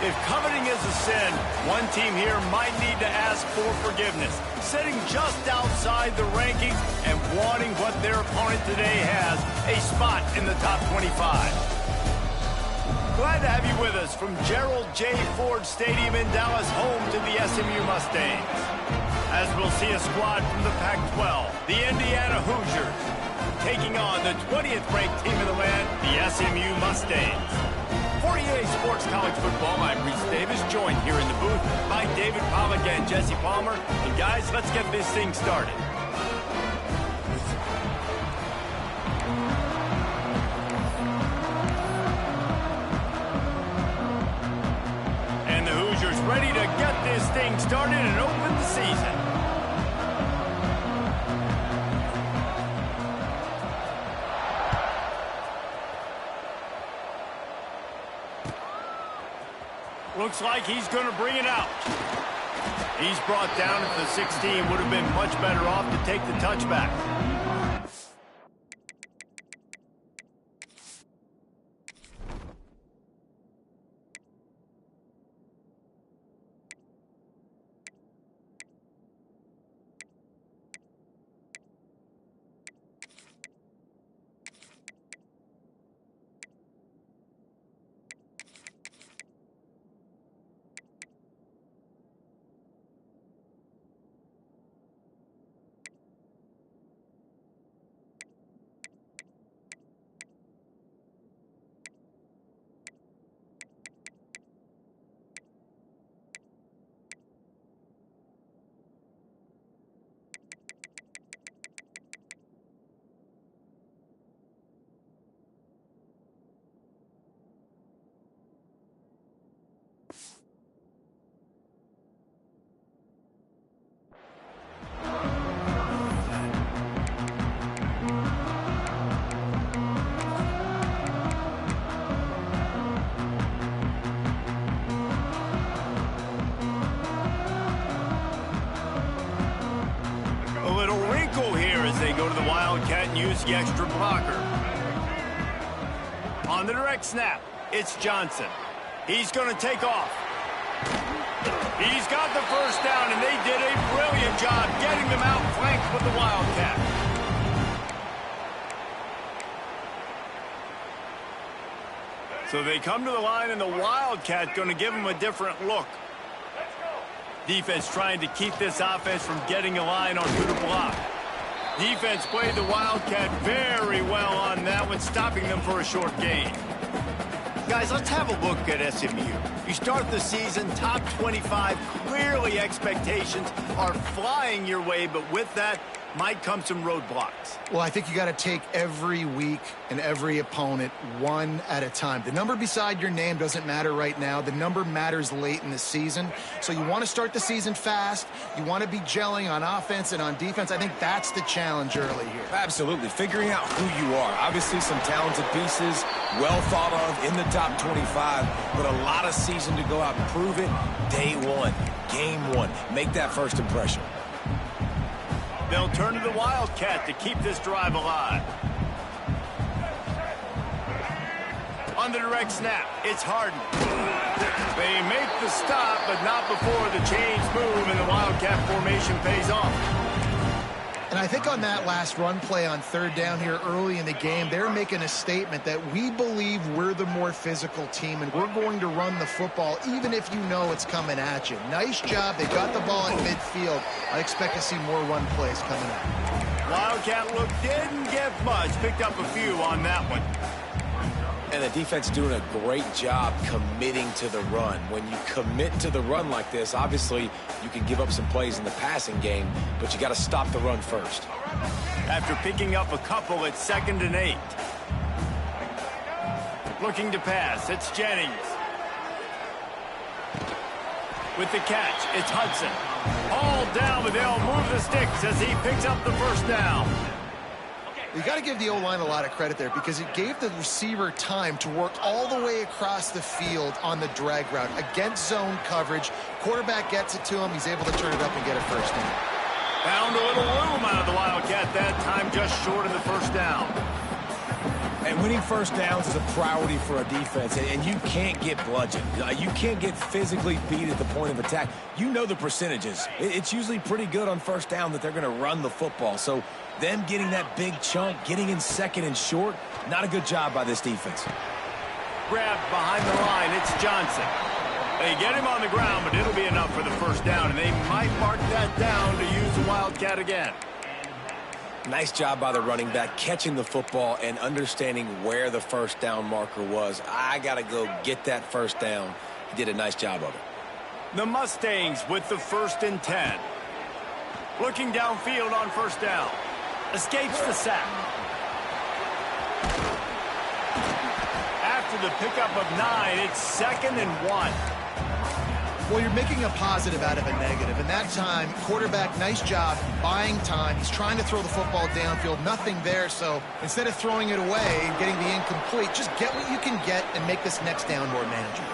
If coveting is a sin, one team here might need to ask for forgiveness, sitting just outside the rankings and wanting what their opponent today has, a spot in the top 25. Glad to have you with us from Gerald J. Ford Stadium in Dallas, home to the SMU Mustangs. As we'll see a squad from the Pac-12, the Indiana Hoosiers, taking on the 20th ranked team in the land, the SMU Mustangs. For EA Sports College Football, I'm Reese Davis, joined here in the booth by David Pollack and Jesse Palmer. And guys, let's get this thing started. And the Hoosiers ready to get this thing started and open the season. Looks like he's going to bring it out. He's brought down at the 16. Would have been much better off to take the touchback. They go to the Wildcat and use the extra blocker. On the direct snap, it's Johnson. He's going to take off. He's got the first down, and they did a brilliant job getting them out flanked with the Wildcat. So they come to the line, and the Wildcat going to give them a different look. Defense trying to keep this offense from getting a line on who to block. Defense played the Wildcat very well on that one, stopping them for a short gain. Guys, let's have a look at SMU. You start the season top 25. Clearly expectations are flying your way, but with that might come some roadblocks. Well, I think you got to take every week and every opponent one at a time. The number beside your name doesn't matter right now. The number matters late in the season. So you want to start the season fast. You want to be gelling on offense and on defense. I think that's the challenge early here. Absolutely. Figuring out who you are. Obviously some talented pieces, well thought of in the top 25, but a lot of season to go out and prove it. Day one, game one. Make that first impression. They'll turn to the Wildcat to keep this drive alive. On the direct snap, it's Harden. They make the stop, but not before the chains move and the Wildcat formation pays off. And I think on that last run play on third down here early in the game, they're making a statement that we believe we're the more physical team and we're going to run the football even if you know it's coming at you. Nice job. They got the ball in midfield. I expect to see more run plays coming up. Wildcat look didn't get much. Picked up a few on that one. And the defense doing a great job committing to the run. When you commit to the run like this, obviously you can give up some plays in the passing game, but you got to stop the run first. After picking up a couple, it's 2nd and 8. Looking to pass, it's Jennings. With the catch, it's Hudson. All down, but they'll move the sticks as he picks up the first down. You got to give the O-line a lot of credit there because it gave the receiver time to work all the way across the field on the drag route against zone coverage. Quarterback gets it to him. He's able to turn it up and get a first down. Found a little room out of the Wildcat that time, just short of the first down. And winning first downs is a priority for a defense, and you can't get bludgeoned. You can't get physically beat at the point of attack. You know the percentages. It's usually pretty good on first down that they're going to run the football. So them getting that big chunk, getting in second and short, not a good job by this defense. Grabbed behind the line, it's Johnson. They get him on the ground, but it'll be enough for the first down, and they might mark that down to use the Wildcat again. Nice job by the running back catching the football and understanding where the first down marker was. I got to go get that first down. He did a nice job of it. The Mustangs with the 1st and 10. Looking downfield on first down. Escapes the sack. After the pickup of 9, it's 2nd and 1. Well, you're making a positive out of a negative. And that time, quarterback, nice job buying time. He's trying to throw the football downfield. Nothing there. So instead of throwing it away and getting the incomplete, just get what you can get and make this next down more manageable.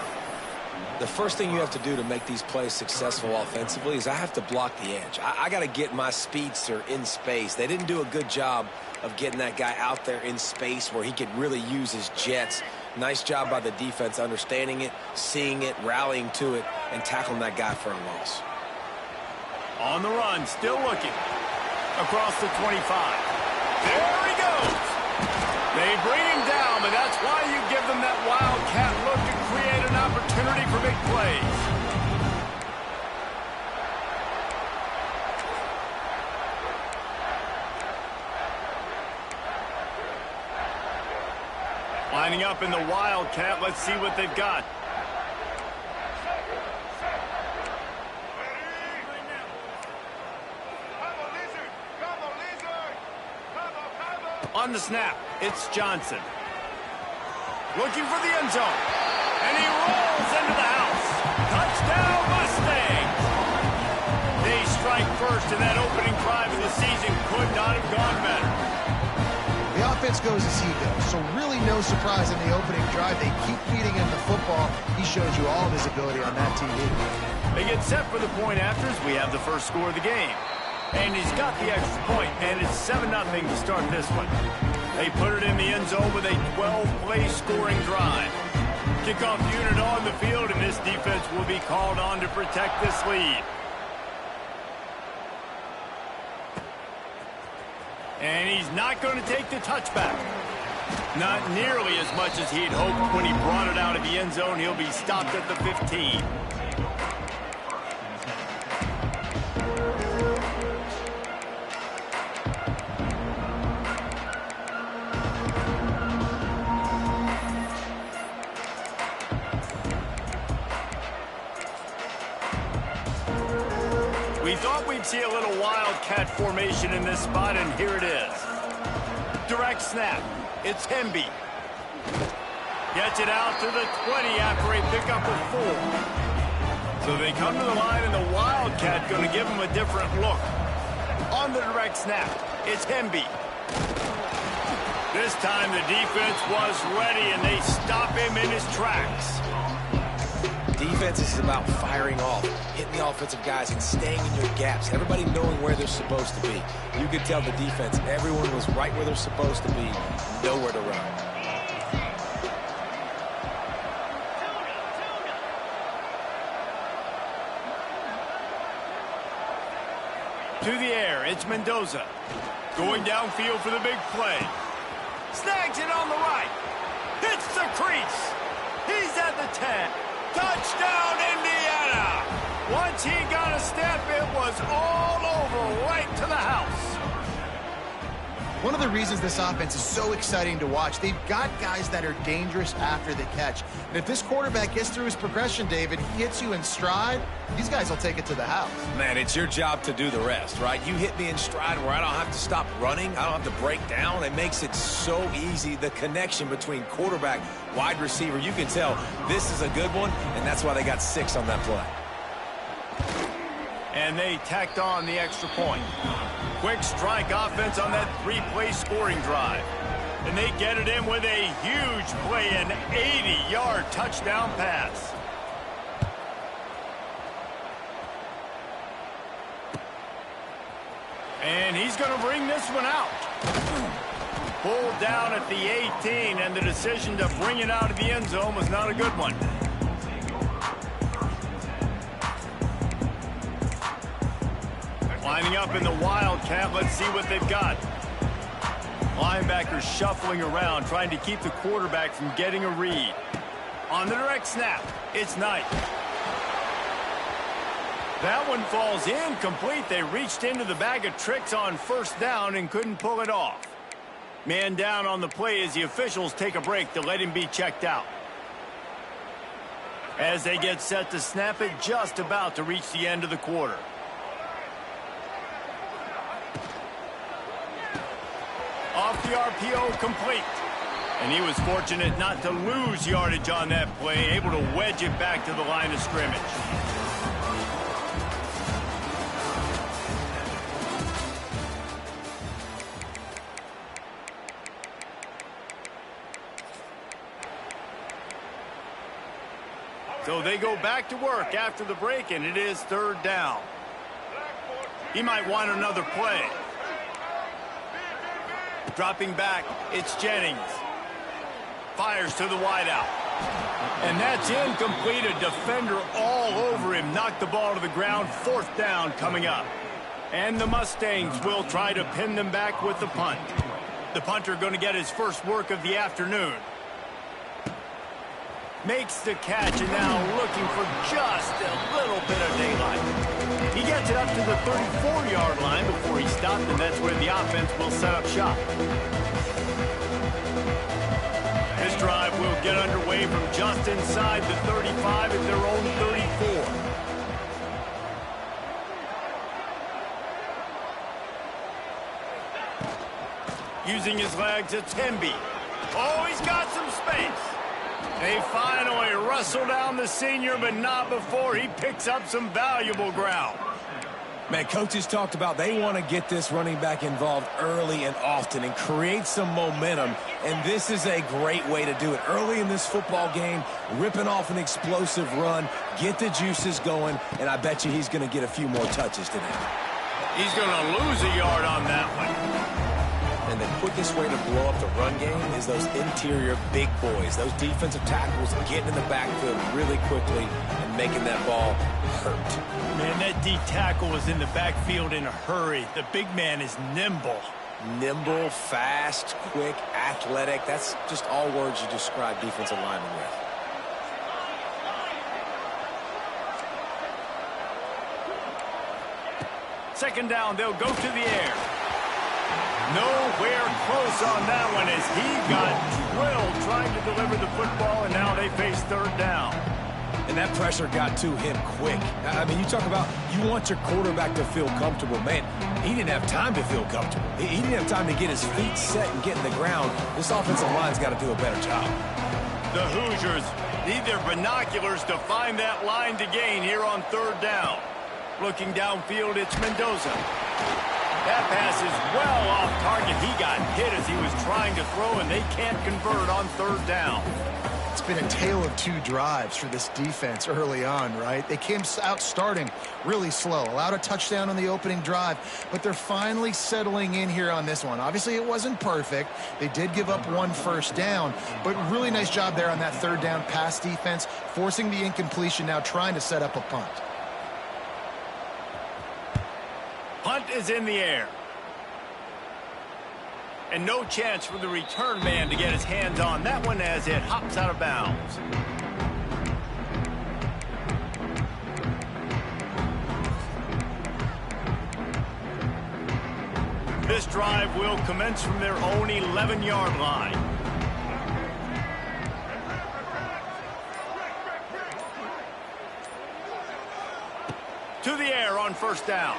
The first thing you have to do to make these plays successful offensively is I have to block the edge. I got to get my speedster in space. They didn't do a good job of getting that guy out there in space where he could really use his jets. Nice job by the defense understanding it, seeing it, rallying to it, and tackling that guy for a loss. On the run, still looking. Across the 25. There he goes. They bring him down, but that's why you give them that wildcat look to create an opportunity for big plays. Lining up in the wildcat, let's see what they've got. On the snap, it's Johnson. Looking for the end zone. And he rolls into the house. Touchdown, Mustangs! They strike first, and that opening drive of the season could not have gone better. The offense goes as he goes, so really no surprise in the opening drive. They keep feeding him the football. He shows you all of his ability on that TV. They get set for the point afters. We have the first score of the game. And he's got the extra point, and it's 7-0 to start this one. They put it in the end zone with a 12-play scoring drive. Kickoff unit on the field, and this defense will be called on to protect this lead. And he's not going to take the touchback. Not nearly as much as he'd hoped when he brought it out of the end zone. He'll be stopped at the 15. We thought we'd see a little wildcat formation in this spot, and here it is. Direct snap. It's Hemby. Gets it out to the 20 after a pickup of 4. So they come to the line, and the wildcat going to give him a different look. On the direct snap, it's Hemby. This time the defense was ready, and they stop him in his tracks. Defense is about firing off, hitting the offensive guys and staying in your gaps. Everybody knowing where they're supposed to be. You could tell the defense, everyone was right where they're supposed to be, nowhere to run. To the air, it's Mendoza. Going downfield for the big play. Snags it on the right. Hits the crease. He's at the 10. Touchdown, Indiana! Once he got a step, it was all over, right to the house. One of the reasons this offense is so exciting to watch, they've got guys that are dangerous after the catch. And if this quarterback gets through his progression, David, he hits you in stride, these guys will take it to the house. Man, it's your job to do the rest, right? You hit me in stride where I don't have to stop running. I don't have to break down. It makes it so easy. The connection between quarterback, wide receiver, you can tell this is a good one, and that's why they got 6 on that play. And they tacked on the extra point. Quick strike offense on that 3-play scoring drive. And they get it in with a huge play, an 80-yard touchdown pass. And he's going to bring this one out. Pulled down at the 18, and the decision to bring it out of the end zone was not a good one. Lining up in the Wildcat, let's see what they've got. Linebackers shuffling around, trying to keep the quarterback from getting a read. On the direct snap, it's Knight. That one falls incomplete. They reached into the bag of tricks on first down and couldn't pull it off. Man down on the play as the officials take a break to let him be checked out. As they get set to snap it, just about to reach the end of the quarter. Off the RPO, complete. And he was fortunate not to lose yardage on that play, able to wedge it back to the line of scrimmage. So they go back to work after the break, and it is third down. He might want another play. Dropping back, it's Jennings. Fires to the wideout. And that's incomplete. A defender all over him. Knocked the ball to the ground. Fourth down coming up. And the Mustangs will try to pin them back with the punt. The punter going to get his first work of the afternoon. Makes the catch, and now looking for just a little bit of daylight. He gets it up to the 34-yard line before he stopped, and that's where the offense will set up shop. This drive will get underway from just inside the 35 at their own 34. Using his legs, it's Hemby. Oh, he's got some space. They finally wrestle down the senior, but not before he picks up some valuable ground. Man, coaches talked about they want to get this running back involved early and often and create some momentum, and this is a great way to do it. Early in this football game, ripping off an explosive run, get the juices going, and I bet you he's going to get a few more touches today. He's going to lose a yard on that one. And the quickest way to blow up the run game is those interior big boys, those defensive tackles getting in the backfield really quickly and making that ball hurt. Man, that D tackle was in the backfield in a hurry. The big man is nimble. Nimble, fast, quick, athletic. That's just all words you describe defensive linemen with. Second down, they'll go to the air. Nowhere close on that one as he got drilled trying to deliver the football, and now they face third down. And that pressure got to him quick. I mean, you talk about you want your quarterback to feel comfortable. Man, he didn't have time to feel comfortable. He didn't have time to get his feet set and get in the ground. This offensive line's got to do a better job. The Hoosiers need their binoculars to find that line to gain here on third down. Looking downfield, it's Mendoza. That pass is well off target. He got hit as he was trying to throw, and they can't convert on third down. It's been a tale of two drives for this defense early on, right? They came out starting really slow, allowed a touchdown on the opening drive, but they're finally settling in here on this one. Obviously, it wasn't perfect. They did give up one first down, but really nice job there on that third down pass defense, forcing the incompletion, now trying to set up a punt. Punt is in the air. And no chance for the return man to get his hands on that one as it hops out of bounds. This drive will commence from their own 11-yard line. To the air on first down.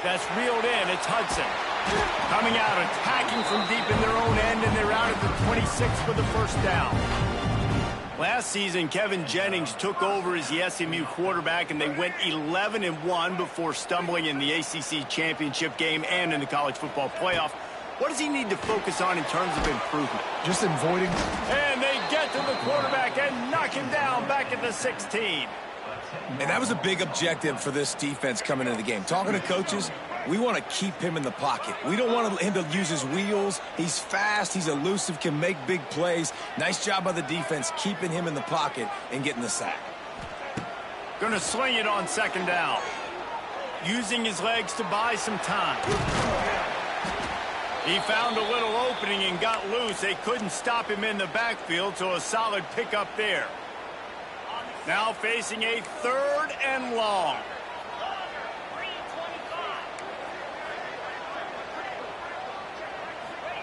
That's reeled in. It's Hudson. Coming out, attacking from deep in their own end, and they're out at the 26 for the first down. Last season, Kevin Jennings took over as the SMU quarterback, and they went 11-1 before stumbling in the ACC championship game and in the college football playoff. What does he need to focus on in terms of improvement? Just avoiding. And they get to the quarterback and knock him down back at the 16. And that was a big objective for this defense coming into the game. Talking to coaches, we want to keep him in the pocket. We don't want him to use his wheels. He's fast. He's elusive, can make big plays. Nice job by the defense keeping him in the pocket and getting the sack. Going to sling it on second down. Using his legs to buy some time. He found a little opening and got loose. They couldn't stop him in the backfield, so a solid pickup there. Now facing a 3rd and long.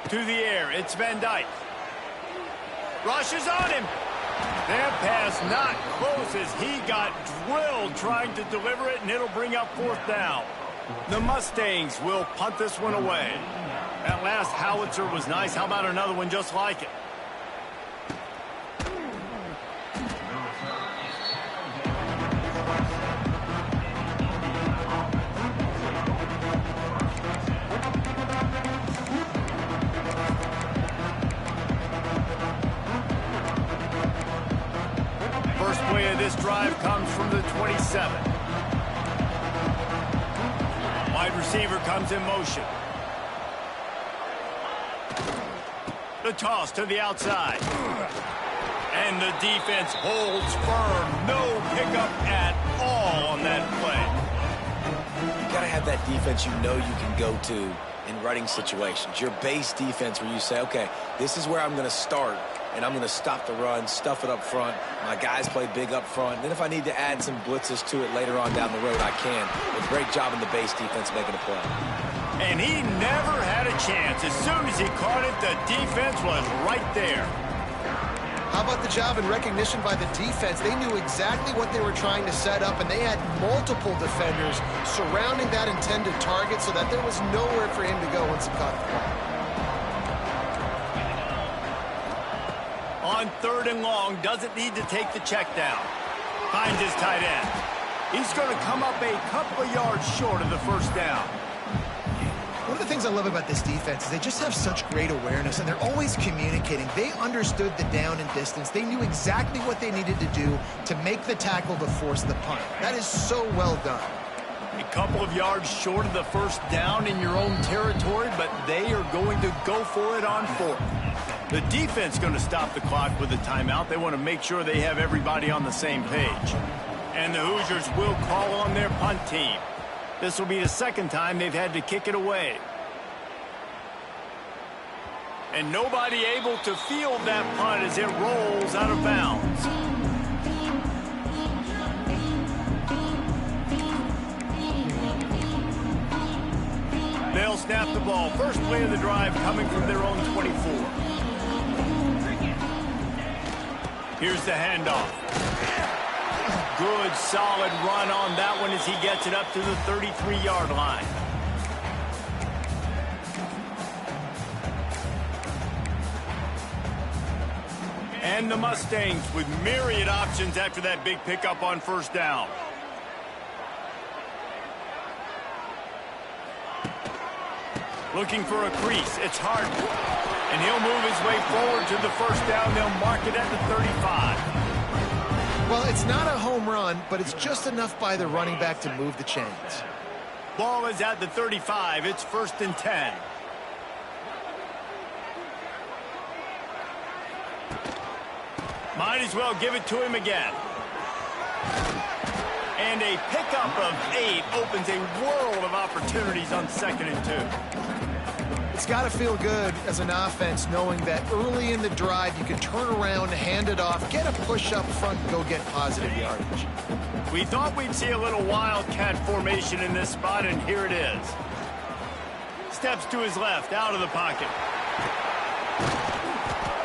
To the air, it's Van Dyke. Rushes on him. That pass not close as he got drilled trying to deliver it, and it'll bring up 4th down. The Mustangs will punt this one away. That last howitzer was nice. How about another one just like it? First play of this drive comes from the 27. Wide receiver comes in motion. The toss to the outside. And the defense holds firm. No pickup at all on that play. You got to have that defense you know you can go to in running situations. Your base defense where you say, okay, this is where I'm going to start, and I'm going to stop the run, stuff it up front. My guys play big up front. Then if I need to add some blitzes to it later on down the road, I can. A great job in the base defense making a play. And he never had a chance. As soon as he caught it, the defense was right there. How about the job and recognition by the defense? They knew exactly what they were trying to set up, and they had multiple defenders surrounding that intended target so that there was nowhere for him to go once he caught the ball. On 3rd and long, doesn't need to take the check down. Finds his tight end. He's going to come up a couple of yards short of the 1st down. One of the things I love about this defense is they just have such great awareness, and they're always communicating. They understood the down and distance. They knew exactly what they needed to do to make the tackle to force the punt. That is so well done. A couple of yards short of the 1st down in your own territory, but they are going to go for it on 4th. The defense going to stop the clock with a timeout. They want to make sure they have everybody on the same page. And the Hoosiers will call on their punt team. This will be the 2nd time they've had to kick it away. And nobody able to field that punt as it rolls out of bounds. They'll snap the ball. First play of the drive coming from their own 24. Here's the handoff. Good, solid run on that one as he gets it up to the 33-yard line. And the Mustangs with myriad options after that big pickup on 1st down. Looking for a crease. It's Horry. And he'll move his way forward to the 1st down. They'll mark it at the 35. Well, it's not a home run, but it's just enough by the running back to move the chains. Ball is at the 35. It's 1st and 10. Might as well give it to him again. And a pickup of 8 opens a world of opportunities on 2nd and 2. It's got to feel good as an offense knowing that early in the drive you can turn around, hand it off, get a push up front, and go get positive yardage. We thought we'd see a little wildcat formation in this spot, and here it is. Steps to his left, out of the pocket.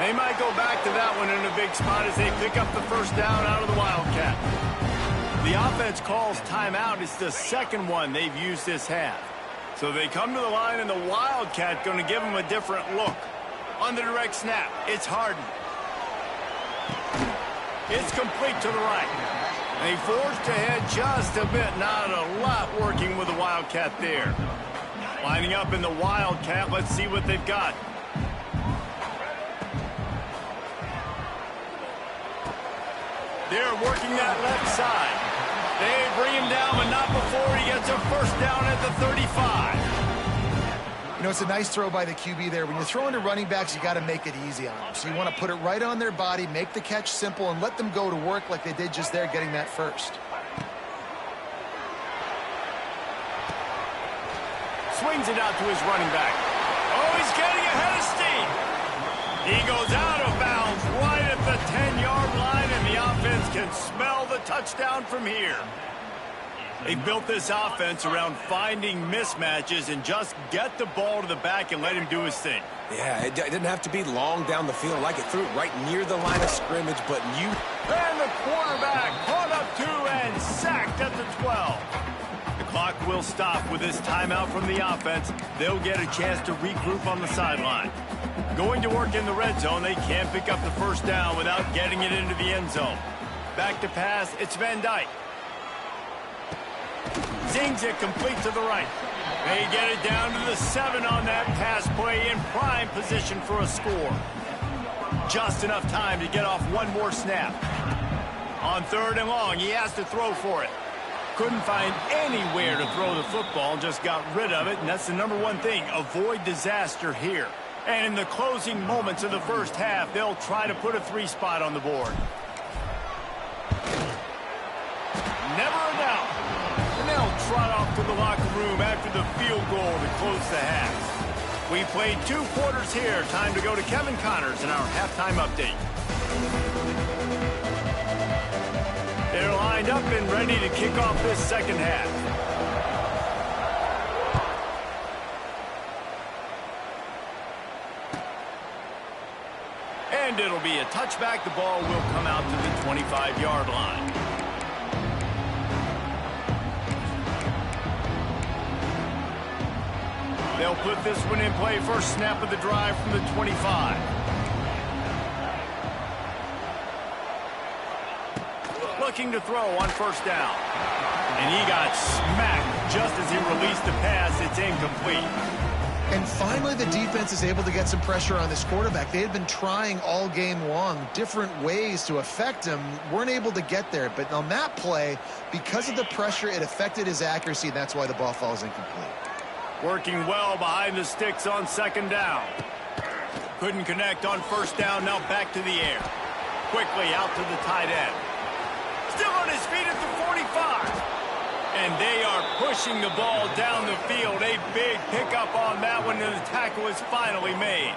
They might go back to that one in a big spot as they pick up the 1st down out of the wildcat. The offense calls timeout. It's the 2nd one they've used this half. So they come to the line, and the wildcat going to give them a different look. On the direct snap, it's Harden. It's complete to the right. They forced ahead just a bit. Not a lot working with the wildcat there. Lining up in the wildcat. Let's see what they've got. They're working that left side. down at the 35. You know, it's a nice throw by the QB there. When you're throwing to running backs, you got to make it easy on them. So you want to put it right on their body, make the catch simple, and let them go to work like they did just there, getting that first. Swings it out to his running back. Oh, he's getting ahead of steam. He goes out of bounds right at the 10-yard line, and the offense can smell the touchdown from here. They built this offense around finding mismatches and just get the ball to the back and let him do his thing. Yeah, it didn't have to be long down the field. Like it threw it right near the line of scrimmage, but you... And the quarterback caught up to and sacked at the 12. The clock will stop with this timeout from the offense. They'll get a chance to regroup on the sideline. Going to work in the red zone, they can't pick up the first down without getting it into the end zone. Back to pass, it's Van Dyke. Zings it complete to the right. They get it down to the 7 on that pass play, in prime position for a score. Just enough time to get off one more snap. On 3rd and long, he has to throw for it. Couldn't find anywhere to throw the football, just got rid of it, and that's the #1 thing. Avoid disaster here. And in the closing moments of the first half, they'll try to put a 3 spot on the board. Never a doubt. And they'll trot off to the locker room after the field goal to close the half. We played 2 quarters here. Time to go to Kevin Connors in our halftime update. They're lined up and ready to kick off this second half. And it'll be a touchback. The ball will come out to the 25-yard line. They'll put this one in play. First snap of the drive from the 25. Looking to throw on first down. And he got smacked just as he released the pass. It's incomplete. And finally, the defense is able to get some pressure on this quarterback. They had been trying all game long, different ways to affect him, weren't able to get there. But on that play, because of the pressure, it affected his accuracy, and that's why the ball falls incomplete. Working well behind the sticks on 2nd down. Couldn't connect on 1st down, now back to the air. Quickly out to the tight end. Still on his feet at the 45. And they are pushing the ball down the field. A big pickup on that one, and the tackle is finally made.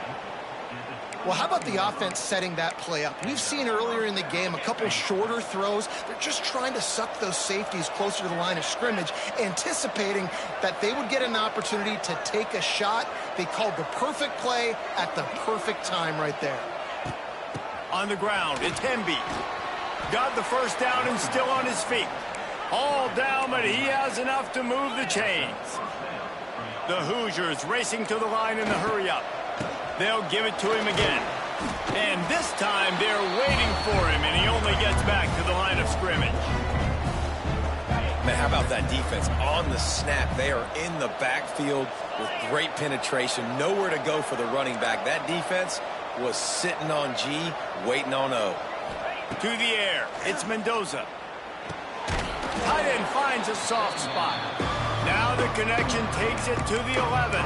Well, how about the offense setting that play up? We've seen earlier in the game a couple shorter throws. They're just trying to suck those safeties closer to the line of scrimmage, anticipating that they would get an opportunity to take a shot. They called the perfect play at the perfect time right there. On the ground, it's Hemby. Got the first down and still on his feet. All down, but he has enough to move the chains. The Hoosiers racing to the line in the hurry-up. They'll give it to him again. And this time they're waiting for him, and he only gets back to the line of scrimmage. Man, how about that defense? On the snap, they are in the backfield with great penetration. Nowhere to go for the running back. That defense was sitting on G, waiting on O. To the air, it's Mendoza. Tight end finds a soft spot. Now the connection takes it to the 11.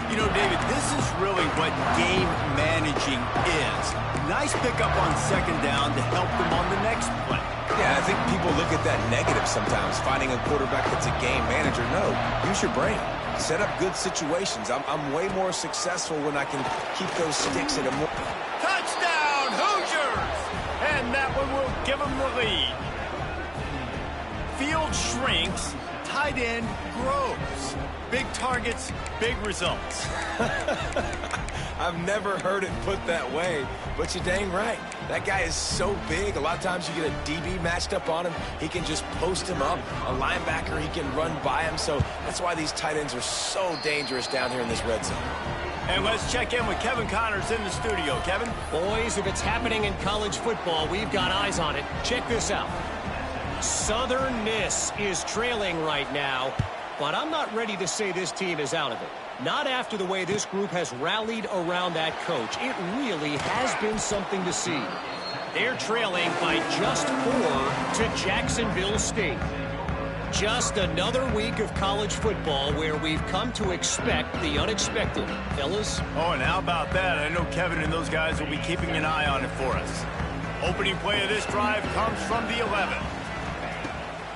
You know, David, this is really what game managing is. Nice pickup on 2nd down to help them on the next play. Yeah, I think people look at that negative sometimes, finding a quarterback that's a game manager. No, use your brain. Set up good situations. I'm way more successful when I can keep those sticks at a more... Touchdown, Hoosiers! And that one will give them the lead. Field shrinks, tight end grows. Big targets, big results. I've never heard it put that way, but you're dang right. That guy is so big. A lot of times you get a DB matched up on him. He can just post him up. A linebacker, he can run by him. So that's why these tight ends are so dangerous down here in this red zone. And let's check in with Kevin Connors in the studio. Kevin? Boys, if it's happening in college football, we've got eyes on it. Check this out. Southern Miss is trailing right now, but I'm not ready to say this team is out of it. Not after the way this group has rallied around that coach. It really has been something to see. They're trailing by just 4 to Jacksonville State. Just another week of college football where we've come to expect the unexpected. Fellas? Oh, and how about that? I know Kevin and those guys will be keeping an eye on it for us. Opening play of this drive comes from the 11.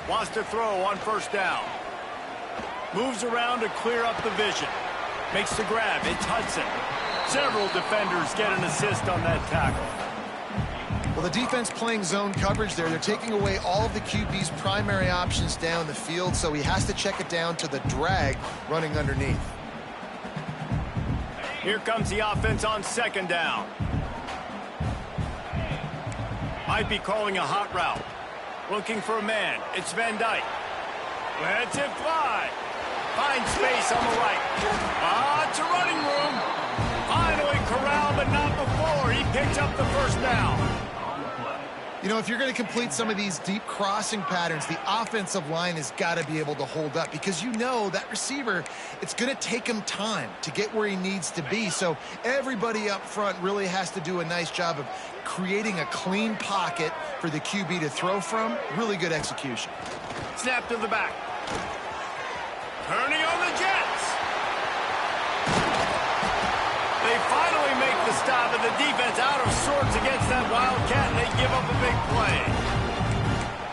Wants to throw on first down. Moves around to clear up the vision. Makes the grab. It's Hudson. Several defenders get an assist on that tackle. Well, the defense playing zone coverage there. They're taking away all of the QB's primary options down the field, so he has to check it down to the drag running underneath. Here comes the offense on second down. Might be calling a hot route. Looking for a man. It's Van Dyke. Lets it fly. Finds space on the right. It's a running room. Finally corralled, but not before. He picks up the first down. You know, if you're going to complete some of these deep crossing patterns, the offensive line has got to be able to hold up because you know that receiver, it's going to take him time to get where he needs to be. So everybody up front really has to do a nice job of creating a clean pocket for the QB to throw from. Really good execution. Snap to the back. Turning on the Jets. They finally make the stop, and the defense out of sorts against that Wildcat, and they give up a big play.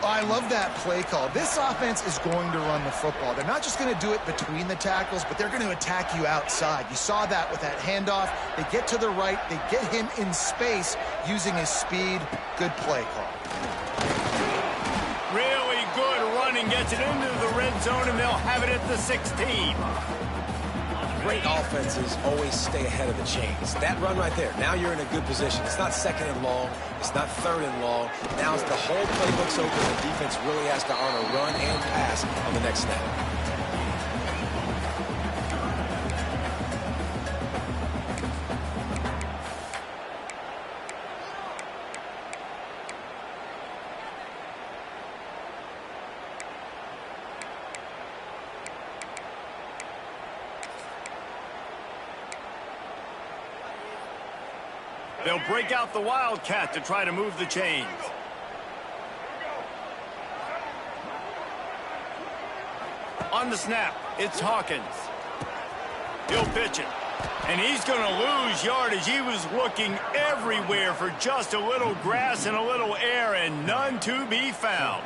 I love that play call. This offense is going to run the football. They're not just going to do it between the tackles, but they're going to attack you outside. You saw that with that handoff. They get to the right. They get him in space using his speed. Good play call. Really good running. Gets it into the red zone, and they'll have it at the 16. Great offenses always stay ahead of the chains. That run right there, now you're in a good position. It's not second and long. It's not third and long. Now it's the whole playbook's open. The defense really has to honor run and pass on the next snap. They'll break out the Wildcat to try to move the chains. On the snap, it's Hawkins. He'll pitch it. And he's going to lose yardage. He was looking everywhere for just a little grass and a little air, and none to be found.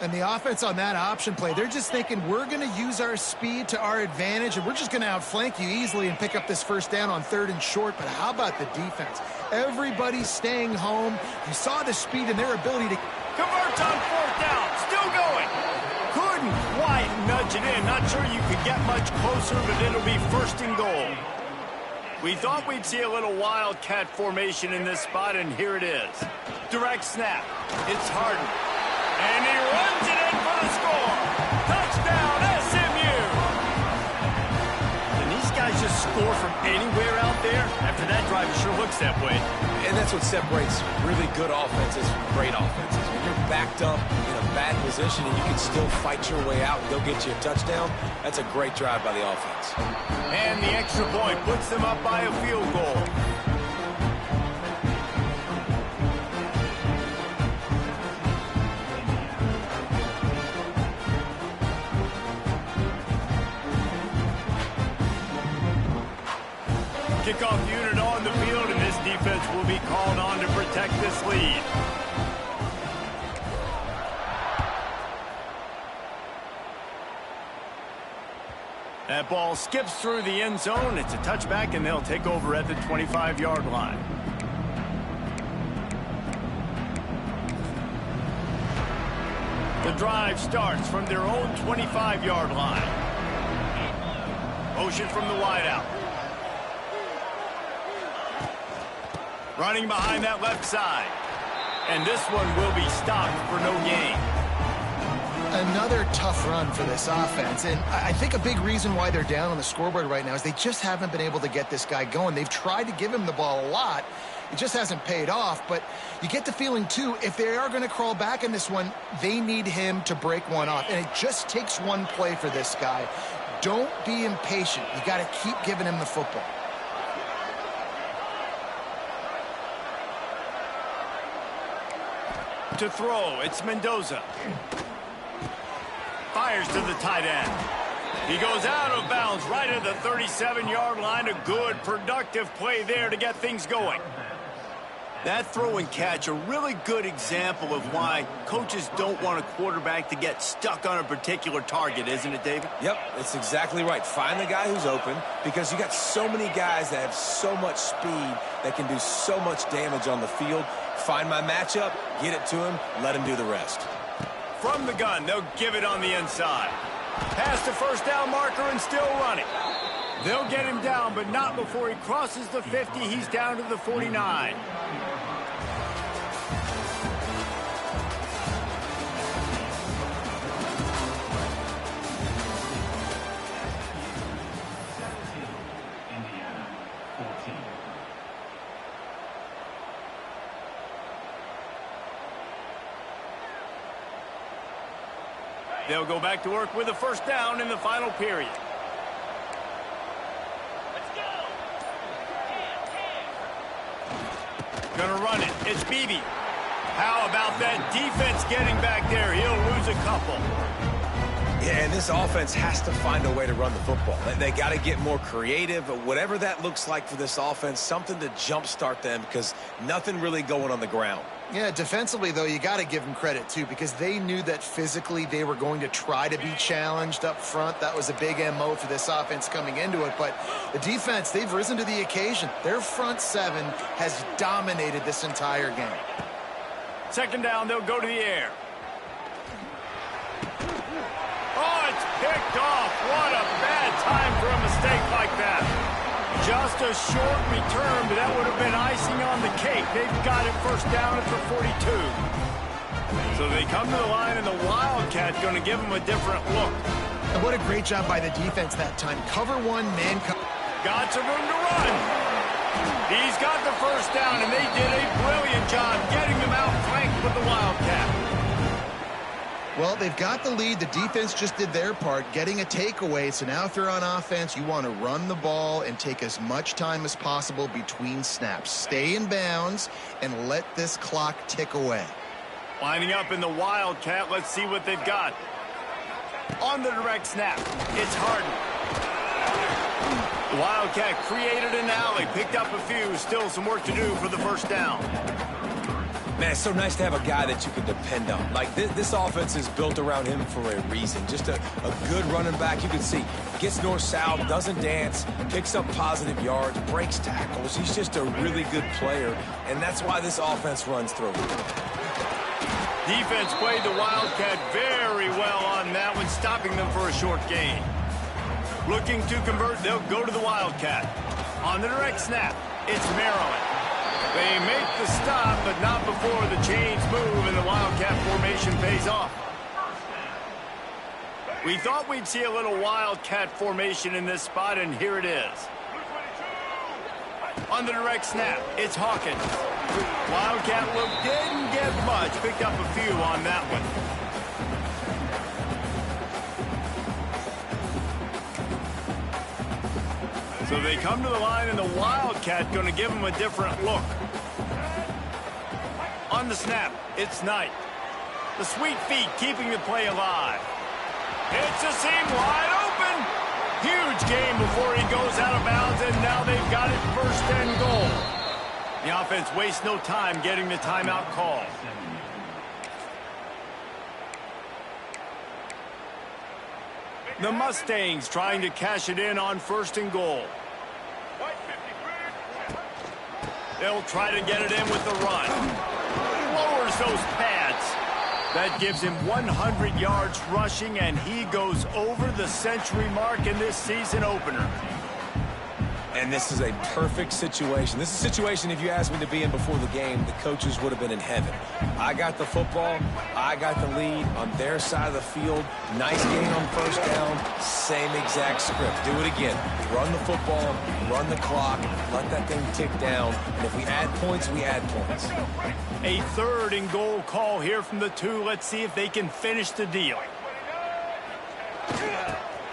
And the offense on that option play, they're just thinking we're going to use our speed to our advantage, and we're just going to outflank you easily and pick up this first down on third and short. But how about the defense? Everybody's staying home. You saw the speed and their ability to convert on fourth down. Still going. Couldn't quite nudge it in. Not sure you could get much closer, but it'll be first and goal. We thought we'd see a little Wildcat formation in this spot, and here it is. Direct snap. It's Harden. And he runs it in for the score. Touchdown, SMU. Can these guys just score from anywhere out there? After that drive, it sure looks that way. And that's what separates really good offenses from great offenses. When you're backed up in a bad position and you can still fight your way out and they'll get you a touchdown, that's a great drive by the offense. And the extra point puts them up by a field goal. Kickoff unit on the field, and this defense will be called on to protect this lead. That ball skips through the end zone. It's a touchback, and they'll take over at the 25-yard line. The drive starts from their own 25-yard line. Motion from the wideout. Running behind that left side. And this one will be stopped for no gain. Another tough run for this offense. And I think a big reason why they're down on the scoreboard right now is they just haven't been able to get this guy going. They've tried to give him the ball a lot. It just hasn't paid off. But you get the feeling, too, if they are going to crawl back in this one, they need him to break one off. And it just takes one play for this guy. Don't be impatient. You got to keep giving him the football. To throw, it's Mendoza. fires to the tight end. He goes out of bounds right at the 37-yard line. A good, productive play there to get things going. That throw and catch, a really good example of why coaches don't want a quarterback to get stuck on a particular target, isn't it, David? Yep, it's exactly right. Find the guy who's open, because you got so many guys that have so much speed that can do so much damage on the field. Find my matchup, get it to him, let him do the rest. From the gun, they'll give it on the inside. Past the first down marker and still running. They'll get him down, but not before he crosses the 50. He's down to the 49. They'll go back to work with a first down in the final period. Gonna run it. It's Beebe. How about that defense getting back there? He'll lose a couple. Yeah, and this offense has to find a way to run the football. They got to get more creative. Whatever that looks like for this offense, something to jumpstart them, because nothing really going on the ground. Yeah, defensively, though, you got to give them credit, too, because they knew that physically they were going to try to be challenged up front. That was a big MO for this offense coming into it. But the defense, they've risen to the occasion. Their front seven has dominated this entire game. Second down, they'll go to the air. Oh, it's picked off. What a bad time for a mistake like that. Just a short return, but that would have been icing on the cake. They've got it first down at the 42. So they come to the line, and the Wildcat going to give them a different look. And what a great job by the defense that time. Cover one, man cover. Got some room to run. He's got the first down, and they did a brilliant job getting them out flanked with the Wildcat. Well, they've got the lead. The defense just did their part, getting a takeaway. So now if you're on offense, you want to run the ball and take as much time as possible between snaps. Stay in bounds and let this clock tick away. Lining up in the Wildcat. Let's see what they've got. On the direct snap, it's Harden. The Wildcat created an alley, picked up a few. Still some work to do for the first down. Man, it's so nice to have a guy that you can depend on. Like, this offense is built around him for a reason. Just a good running back. You can see, gets north-south, doesn't dance, picks up positive yards, breaks tackles. He's just a really good player, and that's why this offense runs through. Defense played the Wildcat very well on that one, stopping them for a short gain. Looking to convert, they'll go to the Wildcat. On the direct snap, it's Maryland. They make the stop, but not before the chains move and the Wildcat formation pays off. We thought we'd see a little Wildcat formation in this spot, and here it is. On the direct snap, it's Hawkins. Wildcat look didn't get much, picked up a few on that one. So they come to the line, and the Wildcat going to give them a different look. On the snap, it's Knight. The sweet feet keeping the play alive. It's a seam wide open. Huge game before he goes out of bounds, and now they've got it first and goal. The offense wastes no time getting the timeout call. The Mustangs trying to cash it in on first and goal. They'll try to get it in with the run. Lowers those pads. That gives him 100 yards rushing, and he goes over the century mark in this season opener. And this is a perfect situation. This is a situation, if you asked me to be in before the game, the coaches would have been in heaven. I got the football. I got the lead on their side of the field. Nice game on first down. Same exact script. Do it again. Run the football, run the clock, let that thing tick down. And if we add points, we add points. A third and goal call here from the two. Let's see if they can finish the deal.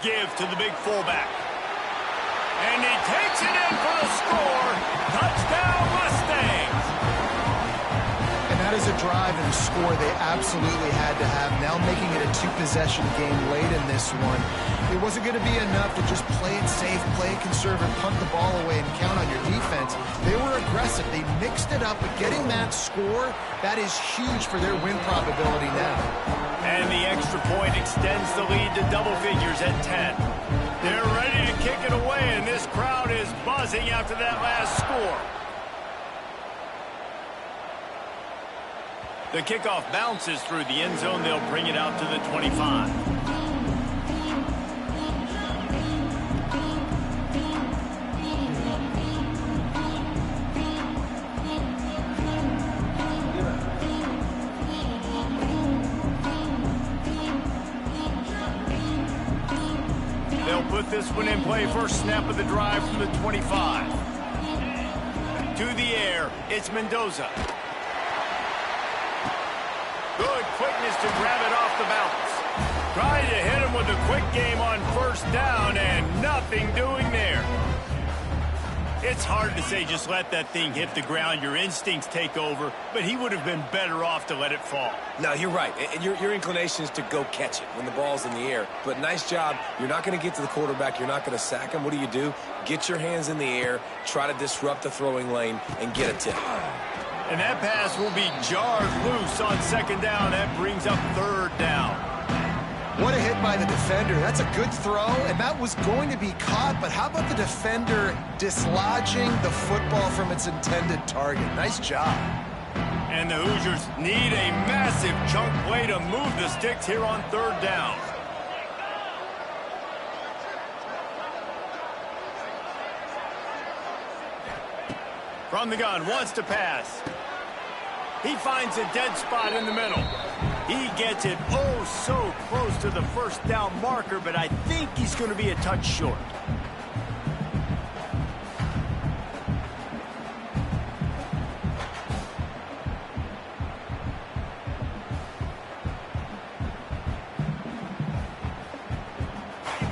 Give to the big fullback. And he takes it in for the score. Touchdown, Mustangs. And that is a drive and a score they absolutely had to have. Now making it a two-possession game late in this one. It wasn't going to be enough to just play it safe, play it conservative, punt the ball away, and count on your defense. They were aggressive. They mixed it up, but getting that score, that is huge for their win probability now. And the extra point extends the lead to double figures at 10. They're ready to kick it away, and this crowd is buzzing after that last score. The kickoff bounces through the end zone. They'll bring it out to the 25. They'll put this one in play. First snap of the drive from the 25. To the air, it's Mendoza. Good quickness to grab it off the bounce. Trying to hit him with a quick game on first down, and nothing doing there. It's hard to say just let that thing hit the ground. Your instincts take over, but he would have been better off to let it fall. No, you're right. And your inclination is to go catch it when the ball's in the air. But nice job. You're not going to get to the quarterback. You're not going to sack him. What do? Get your hands in the air, try to disrupt the throwing lane, and get a tip. And that pass will be jarred loose on second down. That brings up third down. What a hit by the defender. That's a good throw, and that was going to be caught, but how about the defender dislodging the football from its intended target? Nice job. And the Hoosiers need a massive chunk play to move the sticks here on third down. From the gun, wants to pass. He finds a dead spot in the middle. He gets it oh so close to the first down marker, but I think he's going to be a touch short.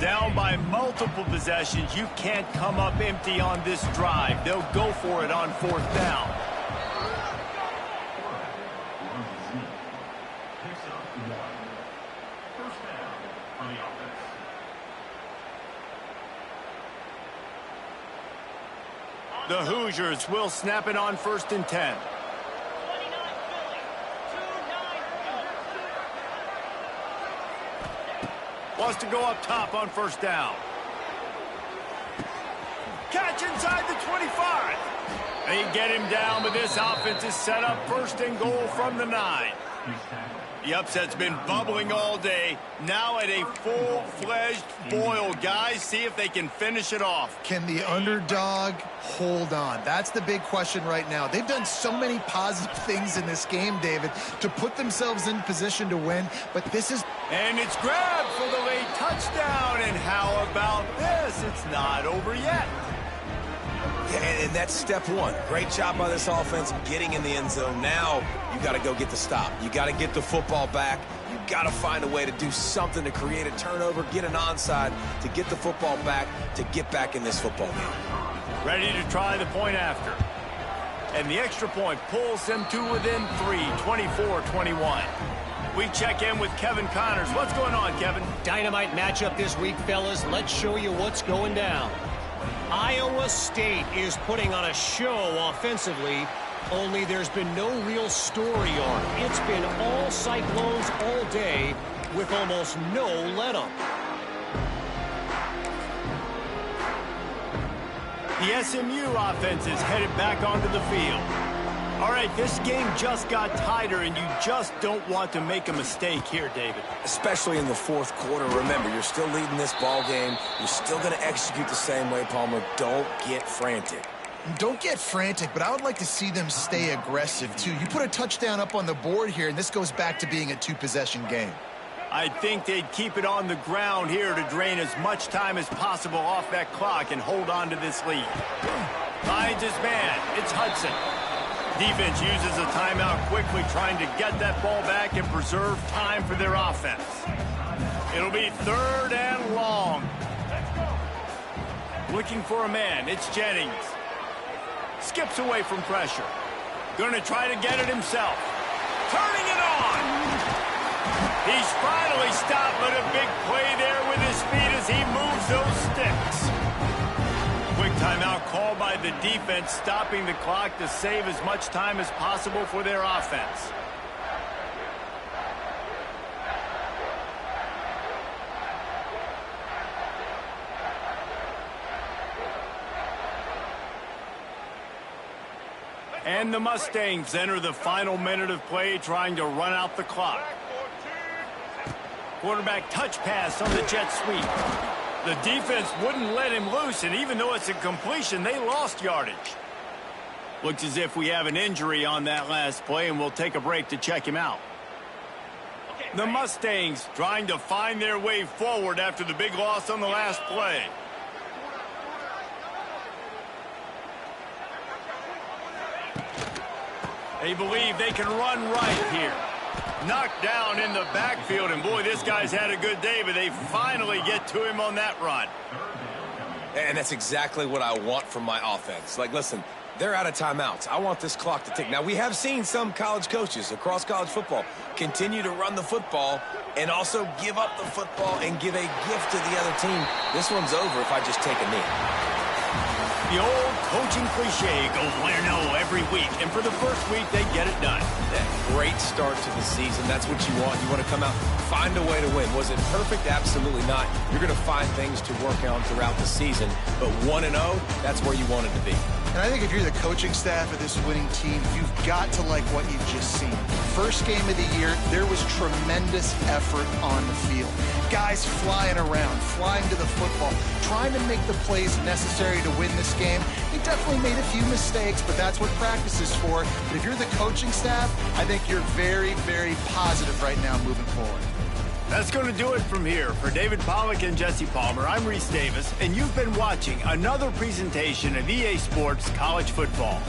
Down by multiple possessions, you can't come up empty on this drive. They'll go for it on fourth down. The Hoosiers will snap it on first and 10. Wants to go up top on first down. Catch inside the 25. They get him down, but this offense is set up first and goal from the 9. The upset's been bubbling all day. Now at a full-fledged boil. Guys, see if they can finish it off. Can the underdog hold on? That's the big question right now. They've done so many positive things in this game, David, to put themselves in position to win, but this is... And it's grabbed for the late touchdown. And how about this? It's not over yet. And that's step one. Great job by this offense getting in the end zone. Now you got to go get the stop. You got to get the football back. You got to find a way to do something to create a turnover, get an onside, to get the football back, to get back in this football game. Ready to try the point after. And the extra point pulls them to within 3, 24-21. We check in with Kevin Connors. What's going on, Kevin? Dynamite matchup this week, fellas. Let's show you what's going down. Iowa State is putting on a show offensively, only there's been no real story arc. It's been all Cyclones all day with almost no let-up. The SMU offense is headed back onto the field. All right, this game just got tighter, and you just don't want to make a mistake here, David. Especially in the fourth quarter. Remember, you're still leading this ball game. You're still going to execute the same way, Palmer. Don't get frantic. Don't get frantic, but I would like to see them stay aggressive, too. You put a touchdown up on the board here, and this goes back to being a two-possession game. I think they'd keep it on the ground here to drain as much time as possible off that clock and hold on to this lead. Finds his man. It's Hudson. Defense uses a timeout quickly, trying to get that ball back and preserve time for their offense. It'll be third and long. Looking for a man. It's Jennings. Skips away from pressure. Going to try to get it himself. turning it on. He's finally stopped, but a big play there with his feet as he moves those sticks. Quick timeout called by the defense, stopping the clock to save as much time as possible for their offense. And the Mustangs enter the final minute of play, trying to run out the clock. Quarterback touch pass on the jet sweep. The defense wouldn't let him loose, and even though it's a completion, they lost yardage. Looks as if we have an injury on that last play, and we'll take a break to check him out. The Mustangs trying to find their way forward after the big loss on the last play. They believe they can run right here. Knocked down in the backfield, and boy, this guy's had a good day, but they finally get to him on that run. And that's exactly what I want from my offense. Like, listen, they're out of timeouts. I want this clock to tick. Now, we have seen some college coaches across college football continue to run the football and also give up the football and give a gift to the other team. This one's over if I just take a knee. The old coaching cliche goes win or no every week, and for the first week, they get it done. Yeah, great start to the season. That's what you want. You want to come out, find a way to win. Was it perfect? Absolutely not. You're going to find things to work on throughout the season, but 1-0, that's where you want it to be. And I think if you're the coaching staff of this winning team, you've got to like what you've just seen. First game of the year, there was tremendous effort on the field. Guys flying around, flying to the football, trying to make the plays necessary to win this game. They definitely made a few mistakes, but that's what practice is for. But if you're the coaching staff, I think you're very, very positive right now moving forward. That's going to do it from here. For David Pollack and Jesse Palmer, I'm Reese Davis, and you've been watching another presentation of EA Sports College Football.